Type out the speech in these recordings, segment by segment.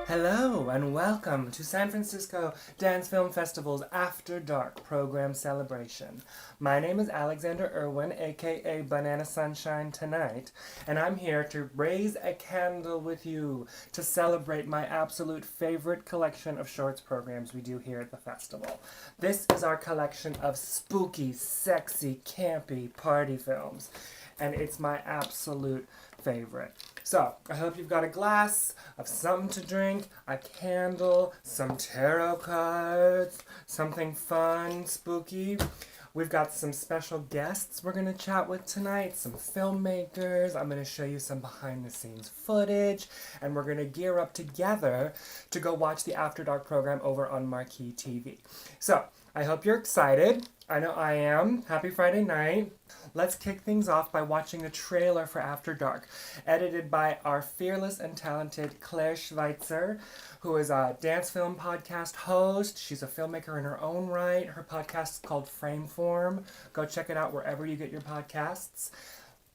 Hello and welcome to San Francisco Dance Film Festival's After Dark program celebration. My name is Alexander Irwin, aka Banana Sunshine Tonight, and I'm here to raise a candle with you to celebrate my absolute favorite collection of shorts programs we do here at the festival. This is our collection of spooky, sexy, campy party films, and it's my absolute favorite. So, I hope you've got a glass of something to drink, a candle, some tarot cards, something fun, spooky. We've got some special guests we're going to chat with tonight, some filmmakers. I'm going to show you some behind the scenes footage, and we're going to gear up together to go watch the After Dark program over on Marquee TV. So, I hope you're excited. I know I am. Happy Friday night. Let's kick things off by watching the trailer for After Dark, edited by our fearless and talented Claire Schweitzer, who is a dance film podcast host. She's a filmmaker in her own right. Her podcast is called Frameform. Go check it out wherever you get your podcasts.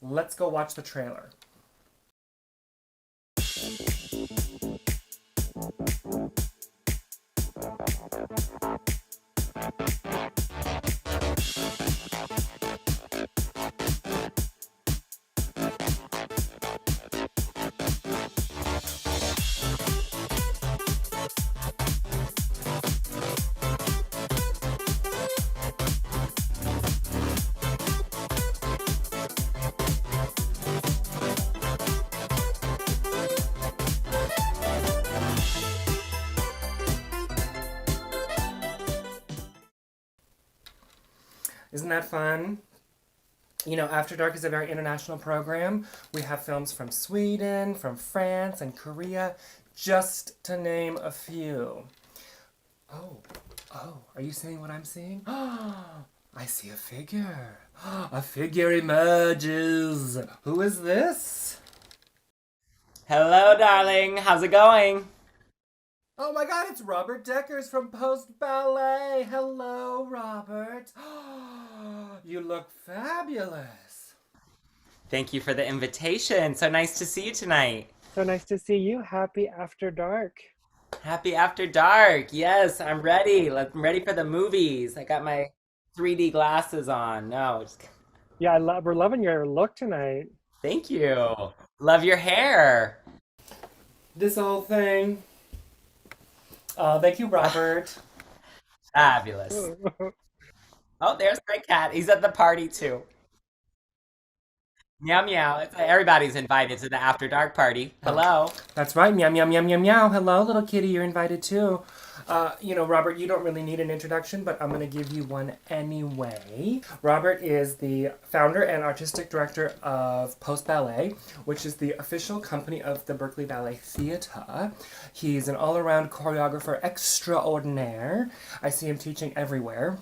Let's go watch the trailer. Isn't that fun? You know, After Dark is a very international program. We have films from Sweden, from France, and Korea, just to name a few. Oh, are you seeing what I'm seeing? I see a figure. A figure emerges. Who is this? Hello, darling. How's it going? Oh my god, it's Robert Dekkers from Post Ballet. Hello, Robert. You look fabulous. Thank you for the invitation. So nice to see you tonight. So nice to see you. Happy After Dark. Happy After Dark. Yes, I'm ready. I'm ready for the movies. I got my 3D glasses on. No, just... Yeah, we're loving your look tonight. Thank you. Love your hair. This whole thing. Oh, thank you, Robert. Fabulous. Oh, there's my cat. He's at the party too. Meow meow. Everybody's invited to the After Dark party. Hello. That's right. Meow, meow, meow, meow, meow. Hello, little kitty. You're invited too. Robert, you don't really need an introduction, but I'm going to give you one anyway. Robert is the founder and artistic director of Post Ballet, which is the official company of the Berkeley Ballet Theatre. He's an all-around choreographer extraordinaire. I see him teaching everywhere.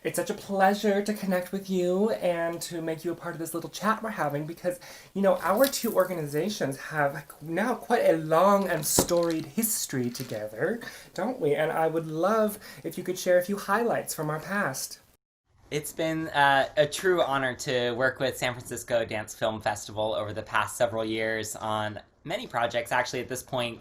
It's such a pleasure to connect with you and to make you a part of this little chat we're having because, our two organizations have now quite a long and storied history together, don't we? And I would love if you could share a few highlights from our past. It's been a true honor to work with San Francisco Dance Film Festival over the past several years on many projects. Actually, at this point,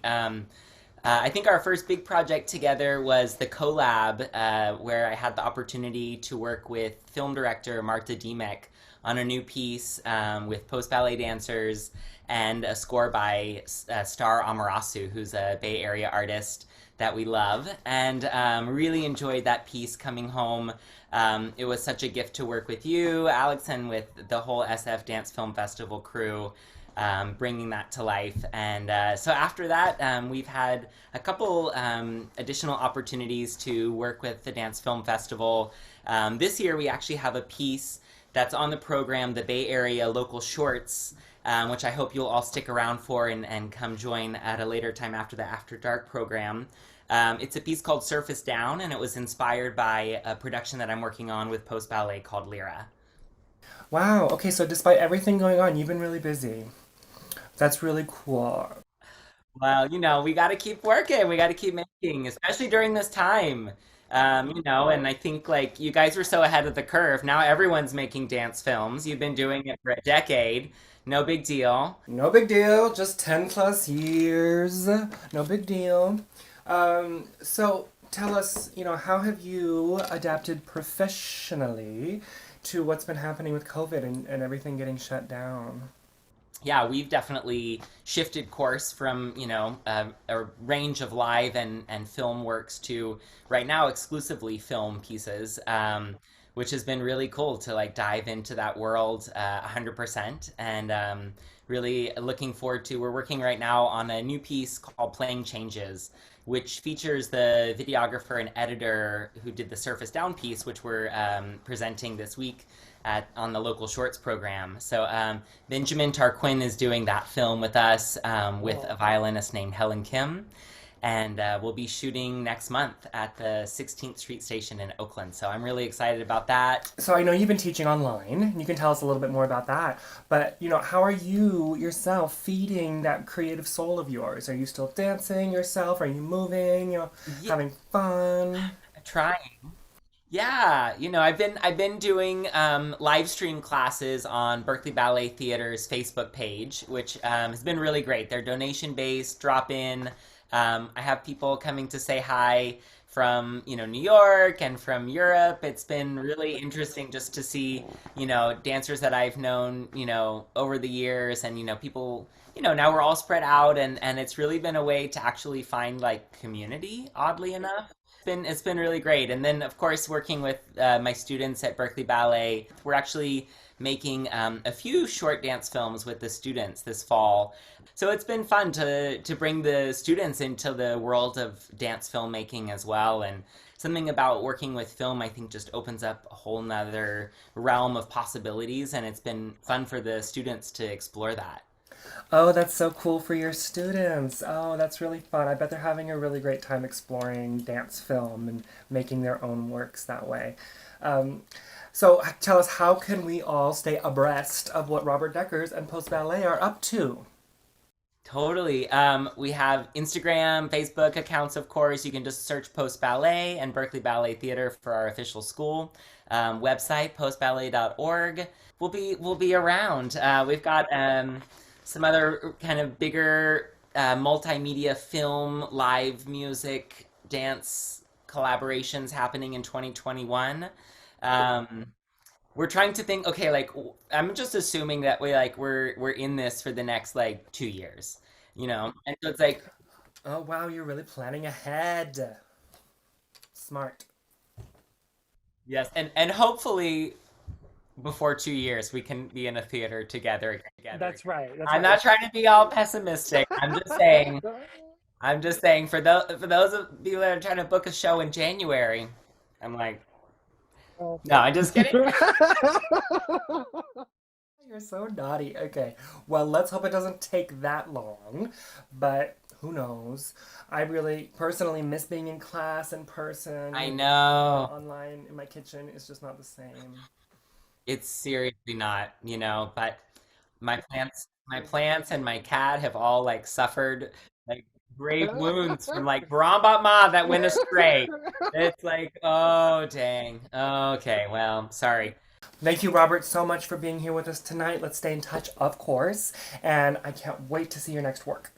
I think our first big project together was the collab, where I had the opportunity to work with film director Marta Dimek on a new piece with post-ballet dancers and a score by Star Amarasu, who's a Bay Area artist that we love, and really enjoyed that piece coming home. It was such a gift to work with you, Alex, and with the whole SF Dance Film Festival crew. Bringing that to life. And so after that, we've had a couple additional opportunities to work with the Dance Film Festival. This year, we actually have a piece that's on the program, the Bay Area Local Shorts, which I hope you'll all stick around for and come join at a later time after the After Dark program. It's a piece called Surface Down, and it was inspired by a production that I'm working on with Post Ballet called Lyra. Wow, okay, so despite everything going on, you've been really busy. That's really cool. Well, we got to keep working. We got to keep making, especially during this time. And I think like you guys were so ahead of the curve. Now everyone's making dance films. You've been doing it for a decade. No big deal. No big deal, just 10 plus years. No big deal. So tell us, how have you adapted professionally to what's been happening with COVID and everything getting shut down? Yeah, we've definitely shifted course from, a range of live and film works to right now exclusively film pieces, which has been really cool to like dive into that world 100%. And really looking forward to, we're working right now on a new piece called Playing Changes, which features the videographer and editor who did the Surface Down piece, which we're presenting this week on the local shorts program. So Benjamin Tarquin is doing that film with us with a violinist named Helen Kim. And we'll be shooting next month at the 16th Street Station in Oakland. So I'm really excited about that. So I know you've been teaching online. You can tell us a little bit more about that. But, how are you yourself feeding that creative soul of yours? Are you still dancing yourself? Are you moving? Having fun? Trying. Yeah, I've been doing live stream classes on Berkeley Ballet Theater's Facebook page, which has been really great. They're donation based, drop in. I have people coming to say hi from, New York and from Europe. It's been really interesting just to see, dancers that I've known, over the years and, people, now we're all spread out and it's really been a way to actually find like community, oddly enough. It's been really great. And then, of course, working with my students at Berkeley Ballet, we're actually making a few short dance films with the students this fall. So it's been fun to bring the students into the world of dance filmmaking as well. And something about working with film, I think, just opens up a whole nother realm of possibilities. And it's been fun for the students to explore that. Oh, that's so cool for your students. Oh, that's really fun. I bet they're having a really great time exploring dance film and making their own works that way. So tell us, how can we all stay abreast of what Robert Dekkers and Post Ballet are up to? Totally. We have Instagram, Facebook accounts, of course. You can just search Post Ballet and Berkeley Ballet Theater for our official school. Website, postballet.org. We'll be around. We've got some other kind of bigger multimedia film, live music, dance collaborations happening in 2021. We're trying to think, okay, like I'm just assuming that we're in this for the next like 2 years, And so it's like, Oh, wow, you're really planning ahead. Smart. yes, and hopefully before 2 years we can be in a theater together. That's right. That's I'm right. not trying to be all pessimistic. I'm just saying for those of you that are trying to book a show in January, I'm like, Oh. no, I'm just kidding. You're so naughty. Okay, well, let's hope it doesn't take that long, but who knows? I really personally miss being in class in person. I know. Online in my kitchen is just not the same. It's seriously not, but my plants and my cat have all like suffered like grave wounds from like Brahma Ma that went astray. It's like, oh dang. Okay, well, sorry. Thank you, Robert, so much for being here with us tonight. Let's stay in touch, of course, and I can't wait to see your next work.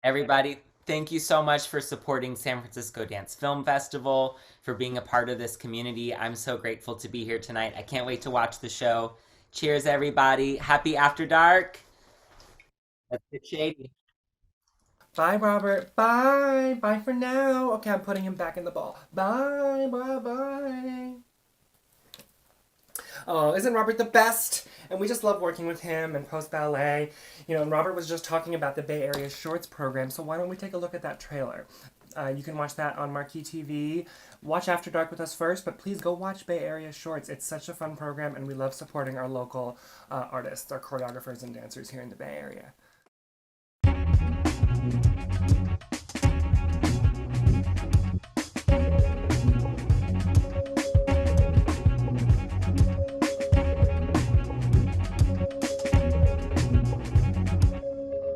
Everybody, thank you so much for supporting San Francisco Dance Film Festival, for being a part of this community. I'm so grateful to be here tonight. I can't wait to watch the show. Cheers, everybody. Happy After Dark. Let's get shady. Bye, Robert. Bye. Bye for now. Okay, I'm putting him back in the ball. Bye, bye, bye. Oh, isn't Robert the best? And we just love working with him and Post Ballet. And Robert was just talking about the Bay Area Shorts program, so why don't we take a look at that trailer? You can watch that on Marquee TV. Watch After Dark with us first, but please go watch Bay Area Shorts. It's such a fun program, and we love supporting our local artists, our choreographers and dancers here in the Bay Area.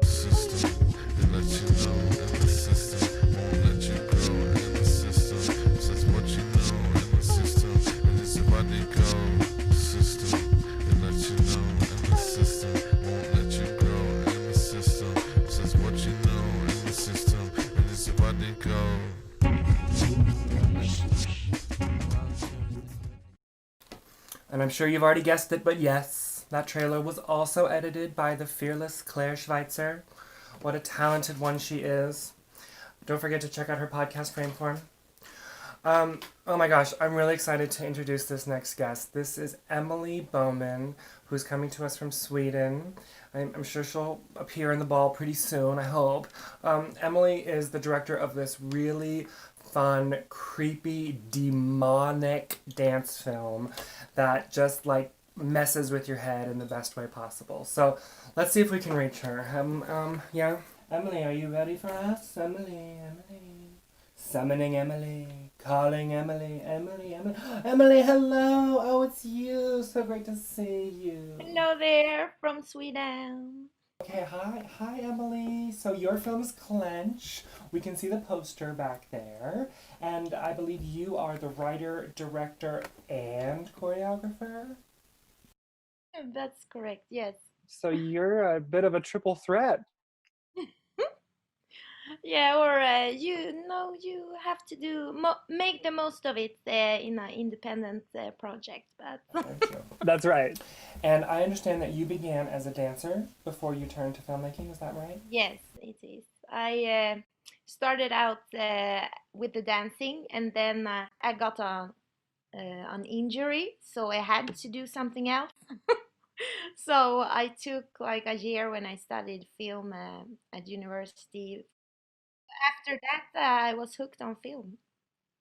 System, and let you know in the system. And I'm sure you've already guessed it, but yes, that trailer was also edited by the fearless Claire Schweitzer. What a talented one she is. Don't forget to check out her podcast, Frameform. Oh my gosh, I'm really excited to introduce this next guest. This is Emily Bowman, who's coming to us from Sweden. I'm sure she'll appear in the ball pretty soon, I hope. Emily is the director of this really fun, creepy, demonic dance film that just like messes with your head in the best way possible. So let's see if we can reach her. Yeah. Emily, are you ready for us? Emily. Summoning Emily, calling Emily, Emily, hello! Oh, it's you! So great to see you. Hello there from Sweden. Okay, hi, Emily. So your film is Clench. We can see the poster back there, and I believe you are the writer, director, and choreographer. That's correct, yes. So you're a bit of a triple threat. Yeah, or you have to make the most of it in an independent project. But Thank you. That's right. And I understand that you began as a dancer before you turned to filmmaking. Is that right? yes, it is. I started out with the dancing, and then I got an injury, so I had to do something else. So I took like a year when I studied film at university. After that, I was hooked on film.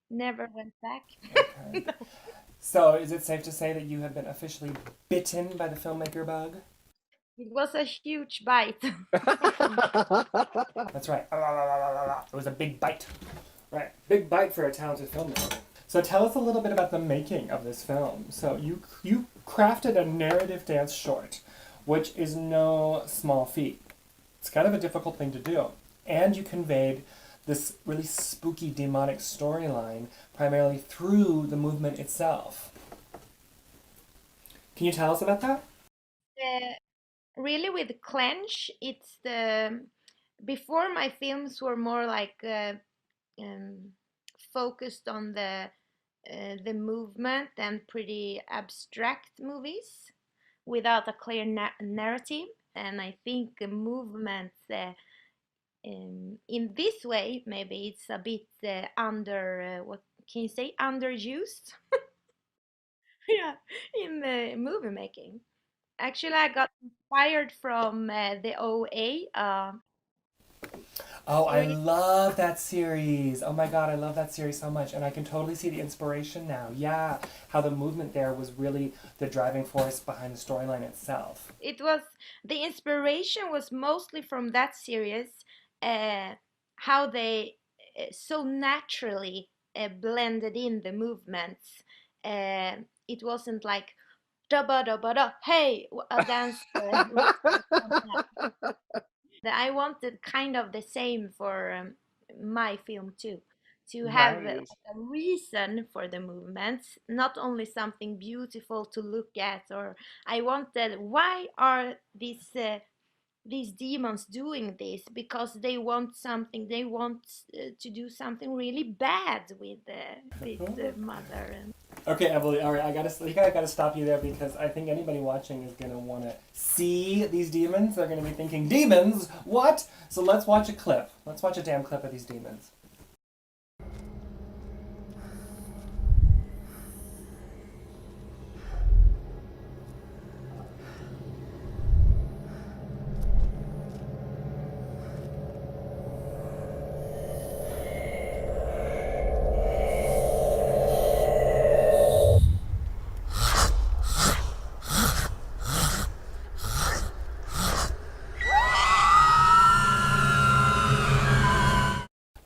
Never went back. Okay. So is it safe to say that you have been officially bitten by the filmmaker bug? It was a huge bite. That's right. It was a big bite. Right. Big bite for a talented filmmaker. So tell us a little bit about the making of this film. So you crafted a narrative dance short, which is no small feat. It's kind of a difficult thing to do. And you conveyed this really spooky demonic storyline primarily through the movement itself. Can you tell us about that? Uh, really, with Clench, it's the before my films were more like um, focused on the movement and pretty abstract movies without a clear narrative. And I think movements in this way, maybe it's a bit what can you say, underused. Yeah, in the movie making. Actually, I got inspired from the OA Oh, I series. love that series. Oh my god, I love that series so much. And I can totally see the inspiration now. Yeah, how the movement there was really the driving force behind the storyline itself. It was the inspiration was mostly from that series, uh, how they so naturally blended in the movements. It wasn't like da ba da ba da, hey, a dance rhythm. I wanted kind of the same for my film too, to have Right. a reason for the movements, not only something beautiful to look at. Or I wanted, why are these demons doing this? Because they want something. They want to do something really bad with the mother. And Okay, Emily. All right, I gotta stop you there because I think anybody watching is gonna want to see these demons. They're gonna be thinking, demons, what? So let's watch a clip. Let's watch a damn clip of these demons.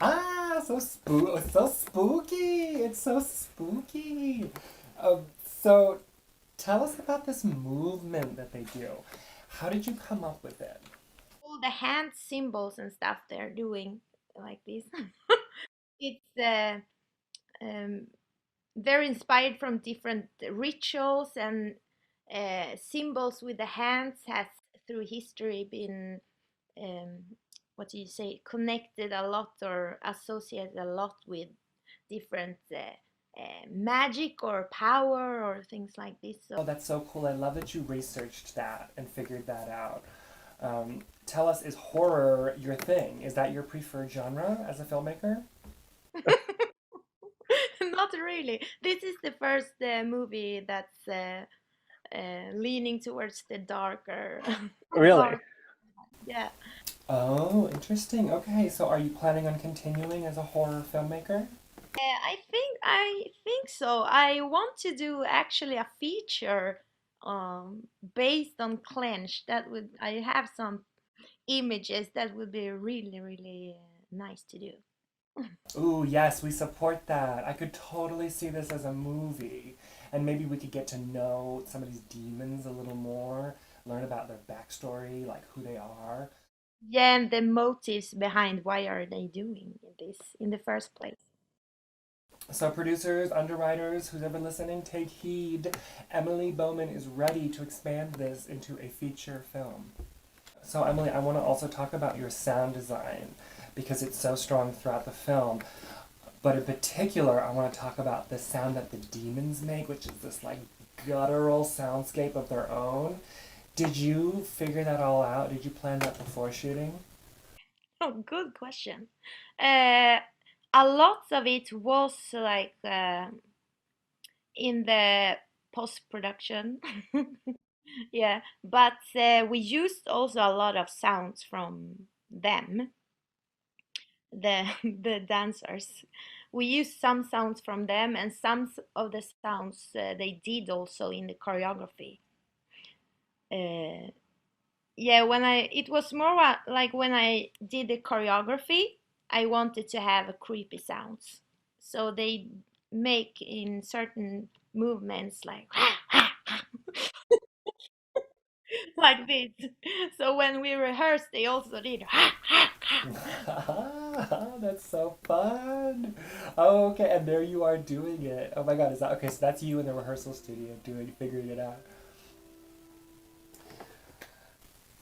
Ah, it's so spooky. It's so spooky. So tell us about this movement that they do. How did you come up with it? all the hand symbols and stuff they're doing like this. It's um, they're inspired from different rituals and symbols with the hands has through history been um, what do you say, connected a lot or associated a lot with different magic or power or things like this. Oh, that's so cool. I love that you researched that and figured that out. Tell us, is horror your thing? Is that your preferred genre as a filmmaker? Not really. This is the first movie that's leaning towards the darker. Really? dark. Yeah. Oh, interesting. Okay, so are you planning on continuing as a horror filmmaker? I think so. I want to do actually a feature based on Clench. That would I have some images that would be really really nice to do. Ooh, yes, we support that. I could totally see this as a movie. And maybe we could get to know some of these demons a little more, learn about their backstory, like who they are. Yeah, and the motives behind why are they doing this in the first place. So, producers, underwriters, who's ever listening, take heed. Emily Bowman is ready to expand this into a feature film. So, Emily, I want to also talk about your sound design because it's so strong throughout the film. But in particular, I want to talk about the sound that the demons make, which is this like guttural soundscape of their own. Did you figure that all out? Did you plan that before shooting? Oh, good question. Uh, a lot of it was like in the post production. Yeah, but we used also a lot of sounds from them, the the dancers. We used some sounds from them, and some of the sounds they did also in the choreography. Uh, yeah, when I it was more like when I did the choreography, I wanted to have a creepy sounds, so they make in certain movements like like this. So when we rehearsed, they also did. That's so fun. Oh, okay, and there you are doing it. Oh my God, is that okay? So that's you in the rehearsal studio figuring it out.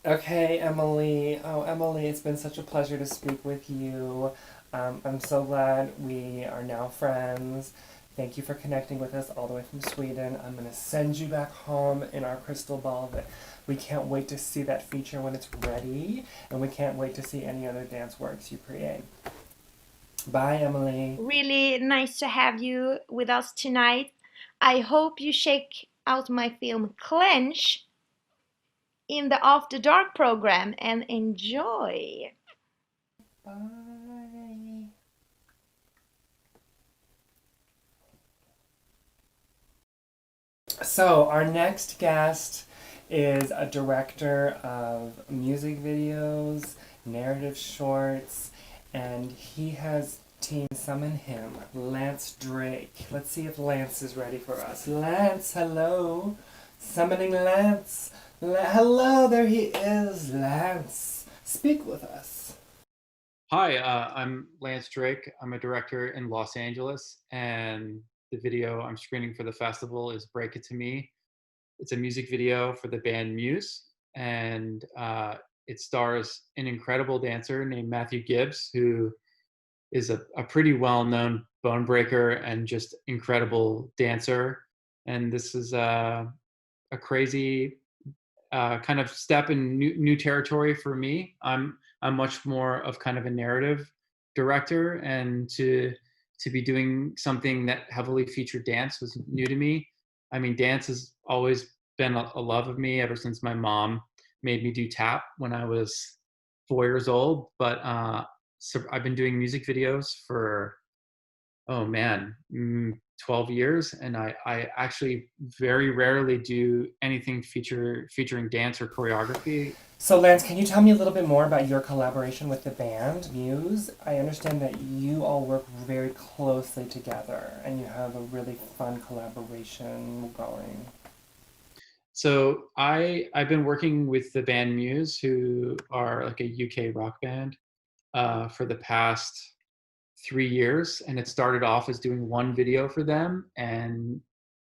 Okay, Emily. Oh, Emily, it's been such a pleasure to speak with you. I'm so glad we are now friends. Thank you for connecting with us all the way from Sweden. I'm going to send you back home in our crystal ball that we can't wait to see that feature when it's ready, and we can't wait to see any other dance works you create. Bye, Emily. Really nice to have you with us tonight. I hope you check out my film Clench in the After Dark program and enjoy. Bye. So, our next guest is a director of music videos, narrative shorts, and he has team summon him, Lance Drake. Let's see if Lance is ready for us. Lance, hello. Summoning Lance. Hello, there he is, Lance. Speak with us. Hi, I'm Lance Drake. I'm a director in Los Angeles, and the video I'm screening for the festival is Break It To Me. It's a music video for the band Muse, and it stars an incredible dancer named Matthew Gibbs, who is a pretty well-known bone breaker and just incredible dancer. And this is a crazy kind of step in new territory for me. I'm much more of kind of a narrative director, and to be doing something that heavily featured dance was new to me. I mean, dance has always been a love of me ever since my mom made me do tap when I was 4 years old. But so I've been doing music videos for, oh man, 12 years, and I actually very rarely do anything featuring dance or choreography. So, Lance, can you tell me a little bit more about your collaboration with the band Muse? I understand that you all work very closely together and you have a really fun collaboration going. So I've been working with the band Muse, who are like a UK rock band, for the past 3 years, and it started off as doing one video for them, and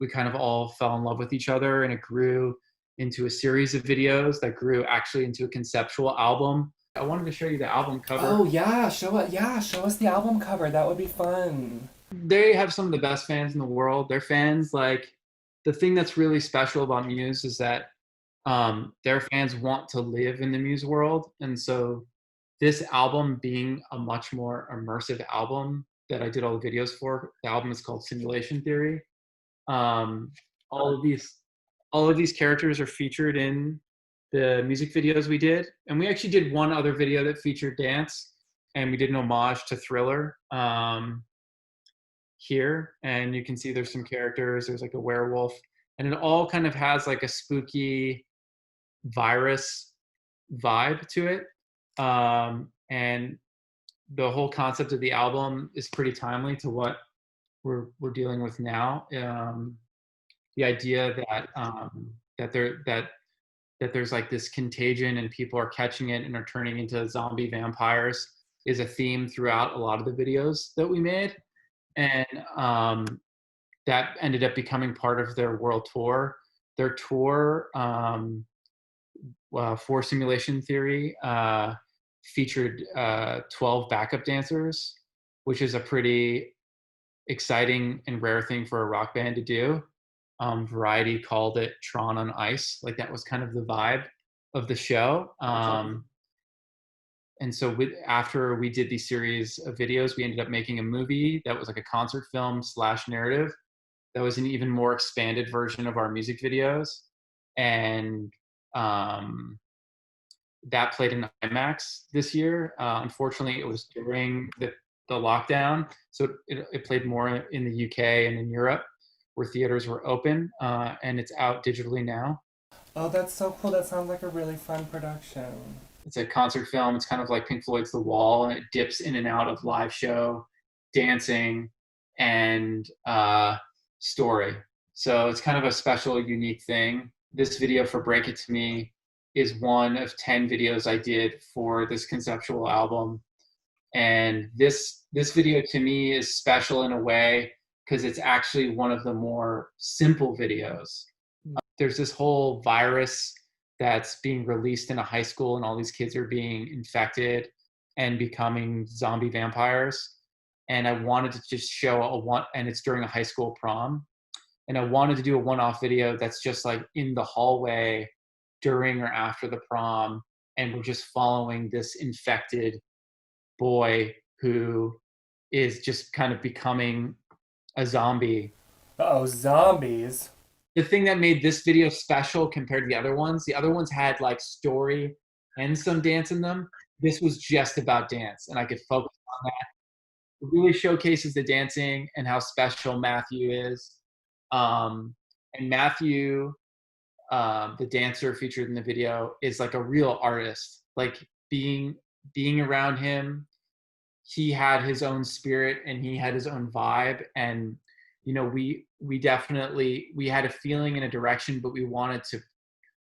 we kind of all fell in love with each other, and it grew into a series of videos that grew actually into a conceptual album. I wanted to show you the album cover. Oh yeah, show us the album cover. That would be fun. They have some of the best fans in the world. Their fans, like, the thing that's really special about Muse is that their fans want to live in the Muse world. And so this album being a much more immersive album that I did all the videos for, the album is called Simulation Theory. Um, all of these characters are featured in the music videos we did. And we actually did one other video that featured dance, and we did an homage to Thriller. Here, and you can see there's some characters, there's like a werewolf, and it all kind of has like a spooky virus vibe to it. And the whole concept of the album is pretty timely to what we're dealing with now. The idea that there's like this contagion and people are catching it and are turning into zombie vampires is a theme throughout a lot of the videos that we made. And that ended up becoming part of their world tour. Their tour for Simulation Theory featured 12 backup dancers, which is a pretty exciting and rare thing for a rock band to do. Variety called it Tron on Ice. Like, that was kind of the vibe of the show. And so after we did these series of videos, we ended up making a movie that was like a concert film / narrative that was an even more expanded version of our music videos. And that played in IMAX this year. Unfortunately, it was during the lockdown, so it played more in the UK and in Europe, where theaters were open, and it's out digitally now. Oh, that's so cool. That sounds like a really fun production. It's a concert film. It's kind of like Pink Floyd's The Wall, and it dips in and out of live show, dancing, and story. So it's kind of a special, unique thing. This video for Break It To Me is one of 10 videos I did for this conceptual album. And this video to me is special in a way because it's actually one of the more simple videos. There's this whole virus that's being released in a high school, and all these kids are being infected and becoming zombie vampires. And I wanted to just show and it's during a high school prom. And I wanted to do a one-off video that's just like in the hallway during or after the prom, and we're just following this infected boy who is just kind of becoming a zombie. Uh-oh, zombies. The thing that made this video special compared to the other ones had like story and some dance in them. This was just about dance, and I could focus on that. It really showcases the dancing and how special Matthew is. And Matthew, the dancer featured in the video, is like a real artist. Like, being around him, he had his own spirit and he had his own vibe. And you know, we had a feeling in a direction, but we wanted to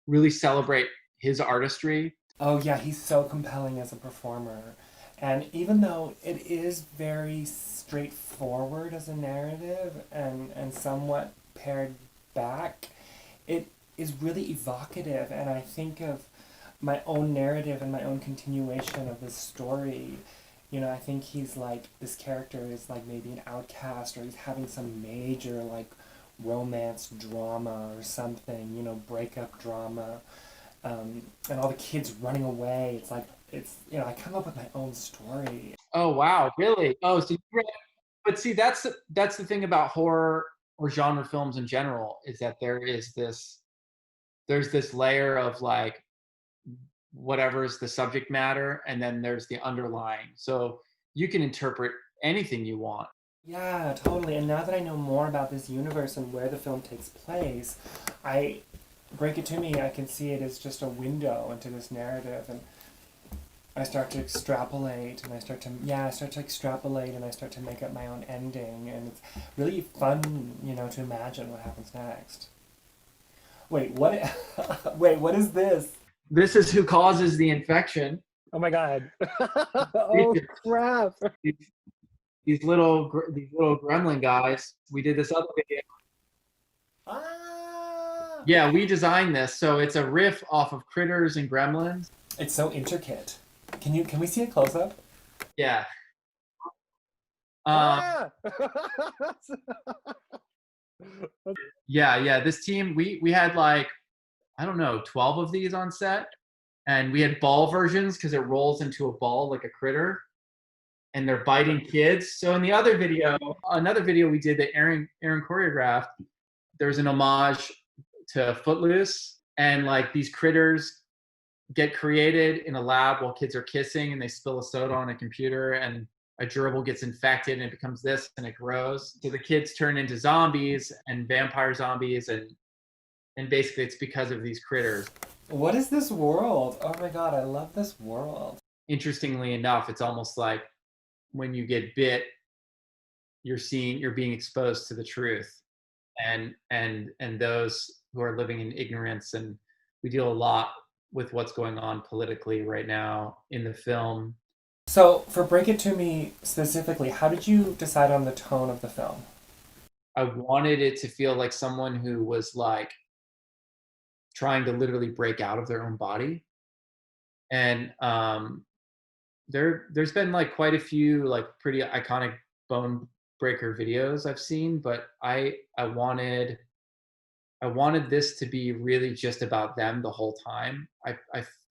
really celebrate his artistry. Oh yeah, he's so compelling as a performer. And even though it is very straightforward as a narrative and somewhat pared back, it is really evocative. And I think of my own narrative and my own continuation of this story. You know, I think he's like, this character is like maybe an outcast, or he's having some major like romance drama or something, you know, breakup drama. And all the kids running away. You know, I come up with my own story. Oh, wow, really? Oh, so but see, that's the thing about horror or genre films in general, is that there's this layer of like, whatever is the subject matter, and then there's the underlying. So you can interpret anything you want. Yeah, totally. And now that I know more about this universe and where the film takes place, Break It To Me, I can see it as just a window into this narrative, and I start to extrapolate, and I start to extrapolate, and I start to make up my own ending, and it's really fun, you know, to imagine what happens next. Wait, what is this? This is who causes the infection. Oh my god. Oh crap. These little gremlin guys. We did this other video. Ah! Yeah, we designed this, so it's a riff off of Critters and Gremlins. It's so intricate. Can we see a close up? Yeah. Ah! Yeah. This team, we had like, I don't know, 12 of these on set, and we had ball versions because it rolls into a ball like a critter, and they're biting kids. So in the other video, another video we did that Aaron choreographed, there's an homage to Footloose, and like these critters get created in a lab while kids are kissing, and they spill a soda on a computer, and a gerbil gets infected and it becomes this, and it grows. So the kids turn into zombies and vampire zombies, and basically it's because of these critters. What is this world? Oh my god, I love this world. Interestingly enough, it's almost like when you get bit, you're being exposed to the truth, and those who are living in ignorance. And we deal a lot with what's going on politically right now in the film. So, for Break It To Me specifically, how did you decide on the tone of the film? I wanted it to feel like someone who was like trying to literally break out of their own body. And there's been like quite a few like pretty iconic bone breaker videos I've seen, but I wanted this to be really just about them the whole time.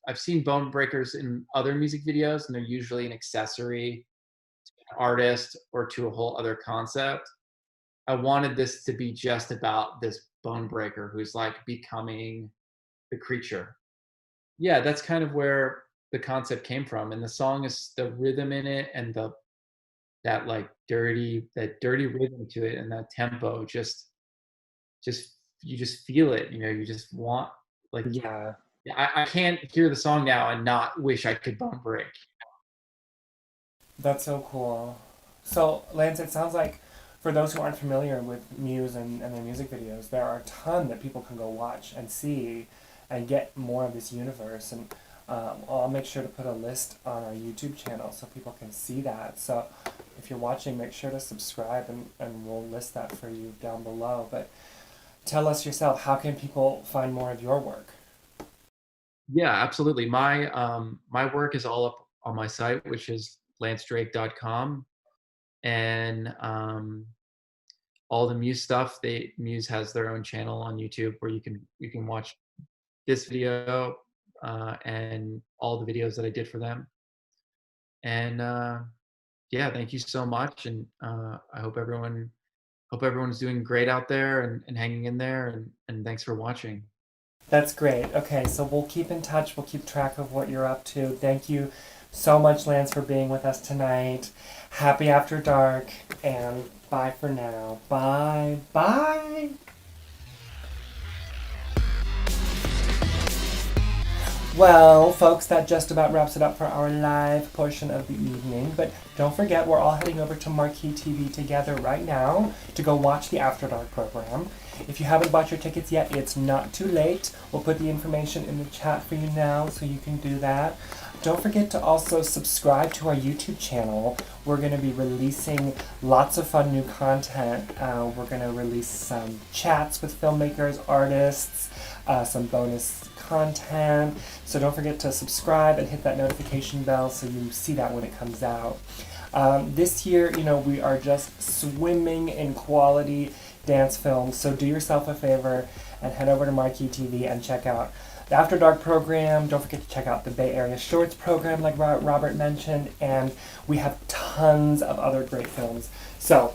I've seen bone breakers in other music videos, and they're usually an accessory to an artist or to a whole other concept. I wanted this to be just about this bone breaker who's like becoming the creature. Yeah, that's kind of where the concept came from. And the song is the rhythm in it, and that dirty rhythm to it, and that tempo just you just feel it, you just want, like, Yeah. I can't hear the song now and not wish I could bone break. That's so cool. So, Lance, it sounds like for those who aren't familiar with Muse and their music videos, there are a ton that people can go watch and see and get more of this universe. And I'll make sure to put a list on our YouTube channel so people can see that. So if you're watching, make sure to subscribe, and we'll list that for you down below. But tell us yourself, how can people find more of your work? Yeah, absolutely. My work is all up on my site, which is lancedrake.com. And all the Muse stuff, Muse has their own channel on YouTube where you can watch this video and all the videos that I did for them. And yeah, thank you so much, and I hope everyone's doing great out there and hanging in there, and thanks for watching. That's great. Okay, so we'll keep in touch. We'll keep track of what you're up to. Thank you so much, Lance, for being with us tonight. Happy After Dark, and bye for now. Bye. Bye. Well, folks, that just about wraps it up for our live portion of the evening. But don't forget, we're all heading over to Marquee TV together right now to go watch the After Dark program. If you haven't bought your tickets yet, it's not too late. We'll put the information in the chat for you now so you can do that. Don't forget to also subscribe to our YouTube channel. We're going to be releasing lots of fun new content. We're going to release some chats with filmmakers, artists, some bonus content. So don't forget to subscribe and hit that notification bell so you see that when it comes out. This year, we are just swimming in quality dance films. So do yourself a favor and head over to Marquee TV and check out the After Dark program. Don't forget to check out the Bay Area Shorts program like Robert mentioned. And we have tons of other great films. So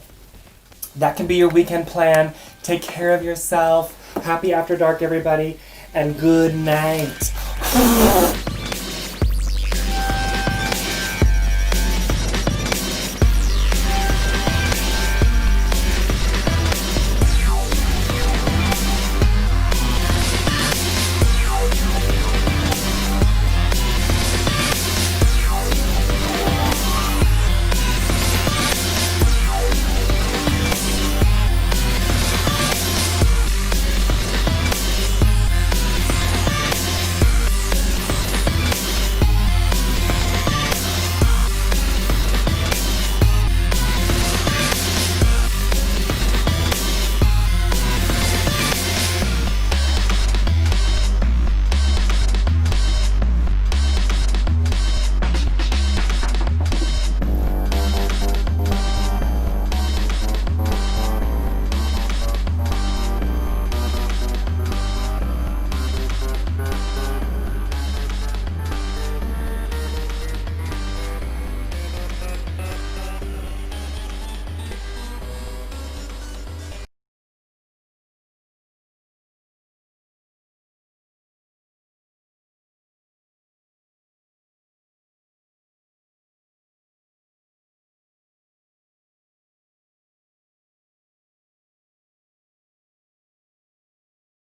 that can be your weekend plan. Take care of yourself. Happy After Dark, everybody. And good night.